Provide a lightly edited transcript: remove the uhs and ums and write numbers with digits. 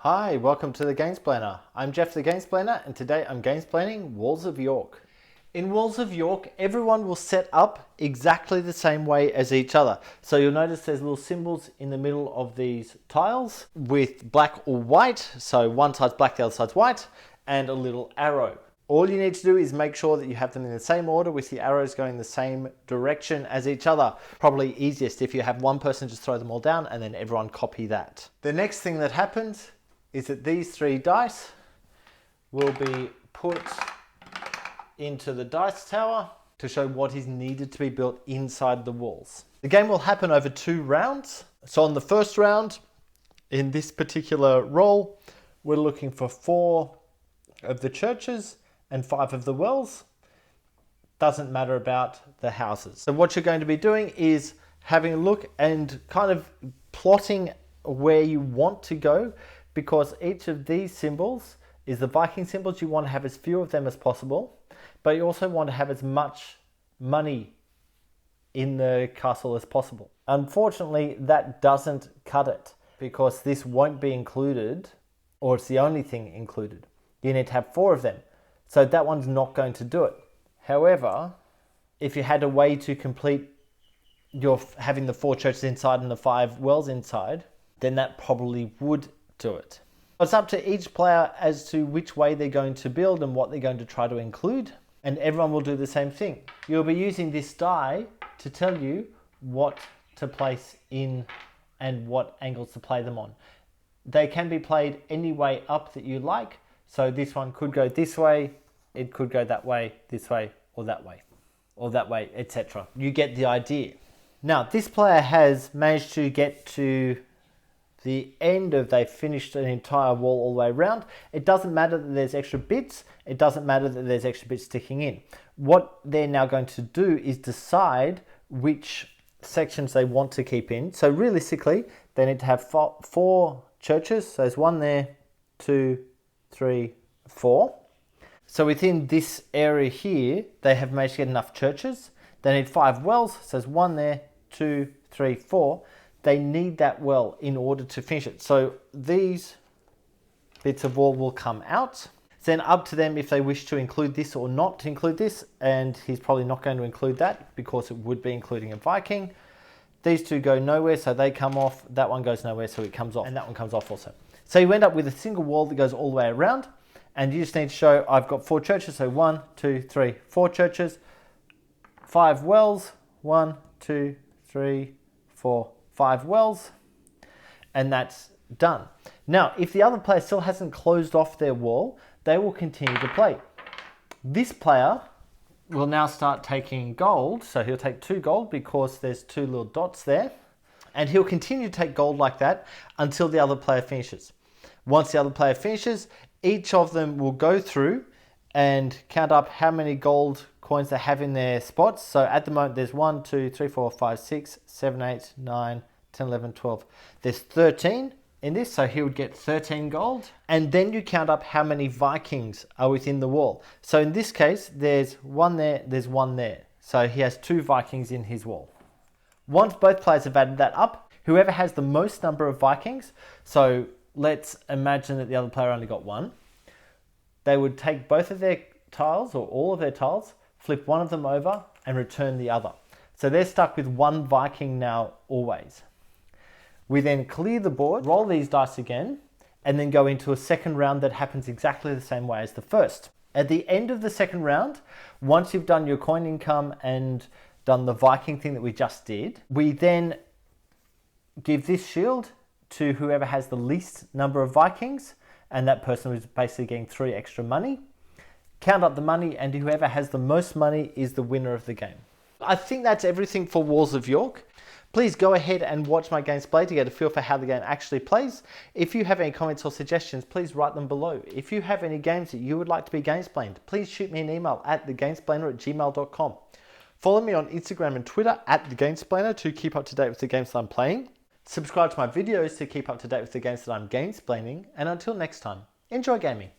Hi, welcome to the Gamesplainer. I'm Jeff the Gamesplainer and today I'm gamesplaining Walls of York. In Walls of York, everyone will set up exactly the same way as each other. So you'll notice there's little symbols in the middle of these tiles with black or white. So one side's black, the other side's white, and a little arrow. All you need to do is make sure that you have them in the same order with the arrows going the same direction as each other. Probably easiest if you have one person just throw them all down and then everyone copy that. The next thing that happens is that these three dice will be put into the dice tower to show what is needed to be built inside the walls. The game will happen over 2 rounds. So on the first round, in this particular roll, we're looking for 4 of the churches and 5 of the wells. Doesn't matter about the houses. So what you're going to be doing is having a look and kind of plotting where you want to go, because each of these symbols is the Viking symbols. You want to have as few of them as possible, but you also want to have as much money in the castle as possible. Unfortunately, that doesn't cut it because this won't be included, or it's the only thing included. You need to have 4 of them. So that one's not going to do it. However, if you had a way to complete your having the 4 churches inside and the 5 wells inside, then that probably would do it. It's up to each player as to which way they're going to build and what they're going to try to include. And everyone will do the same thing. You'll be using this die to tell you what to place in and what angles to play them on. They can be played any way up that you like. So this one could go this way, it could go that way, this way, or that way, etc. You get the idea. Now, this player has managed to get to the end of, they've finished an entire wall all the way around. It doesn't matter that there's extra bits. It doesn't matter that there's extra bits sticking in. What they're now going to do is decide which sections they want to keep in. So realistically, they need to have 4 churches. So there's 1 there, 2, 3, 4. So within this area here, they have managed to get enough churches. They need 5 wells. So there's 1 there, 2, 3, 4. They need that well in order to finish it. So these bits of wall will come out. It's then up to them if they wish to include this or not to include this. And he's probably not going to include that because it would be including a Viking. These 2 go nowhere, so they come off. That one goes nowhere, so it comes off. And that one comes off also. So you end up with a single wall that goes all the way around. And you just need to show I've got 4 churches. So 1, 2, 3, 4 churches. 5 wells. 1, 2, 3, 4, 5 wells. And that's done. Now, if the other player still hasn't closed off their wall, they will continue to play. This player will now start taking gold. So he'll take 2 gold because there's 2 little dots there. And he'll continue to take gold like that until the other player finishes. Once the other player finishes, each of them will go through and count up how many gold coins they have in their spots. So at the moment, there's 1, 2, 3, 4, 5, 6, 7, 8, 9, 10, 11, 12. There's 13 in this, so he would get 13 gold. And then you count up how many Vikings are within the wall. So in this case, there's 1 there, there's 1 there. So he has 2 Vikings in his wall. Once both players have added that up, whoever has the most number of Vikings, so let's imagine that the other player only got 1, they would take both of their tiles or all of their tiles, flip one of them over and return the other. So they're stuck with 1 Viking now always. We then clear the board, roll these dice again, and then go into a second round that happens exactly the same way as the first. At the end of the second round, once you've done your coin income and done the Viking thing that we just did, we then give this shield to whoever has the least number of Vikings, and that person is basically getting 3 extra money. Count up the money, and whoever has the most money is the winner of the game. I think that's everything for Walls of York. Please go ahead and watch my gameplay to get a feel for how the game actually plays. If you have any comments or suggestions, please write them below. If you have any games that you would like to be gamesplained, please shoot me an email at thegamesplainer@gmail.com. Follow me on Instagram and Twitter at thegamesplainer to keep up to date with the games that I'm playing. Subscribe to my videos to keep up to date with the games that I'm gamesplaining. And until next time, enjoy gaming.